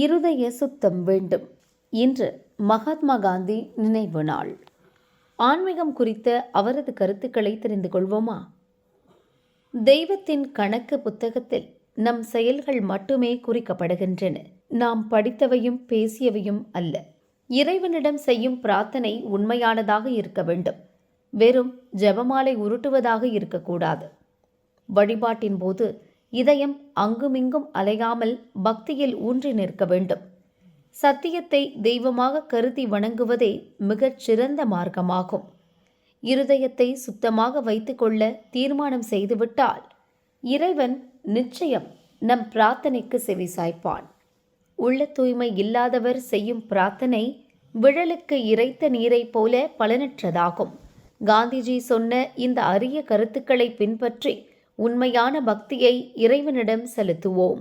இருதய சுத்தம் வேண்டும். இன்று மகாத்மா காந்தி நினைவு நாள். ஆன்மீகம் குறித்த அவரது கருத்துக்களை தெரிந்து கொள்வோமா? தெய்வத்தின் கணக்கு புத்தகத்தில் நம் செயல்கள் மட்டுமே குறிக்கப்படுகின்றன. நாம் படித்தவையும் பேசியவையும் அல்ல. இறைவனிடம் செய்யும் பிரார்த்தனை உண்மையானதாக இருக்க வேண்டும். வெறும் ஜெபமாலை உருட்டுவதாக இருக்கக்கூடாது. வழிபாட்டின் போது இதயம் அங்குமிங்கும் அலையாமல் பக்தியில் ஊன்றி நிற்க வேண்டும். சத்தியத்தை தெய்வமாக கருதி வணங்குவதே மிகச் சிறந்த மார்க்கமாகும். இருதயத்தை சுத்தமாக வைத்துக்கொள்ள தீர்மானம் செய்துவிட்டால் இறைவன் நிச்சயம் நம் பிரார்த்தனைக்கு செவிசாய்ப்பான். உள்ள தூய்மை இல்லாதவர் செய்யும் பிரார்த்தனை விழலுக்கு இறைத்த நீரைப் போல பலனற்றதாகும். காந்திஜி சொன்ன இந்த அரிய கருத்துக்களை பின்பற்றி உண்மையான பக்தியை இறைவனிடம் செலுத்துவோம்.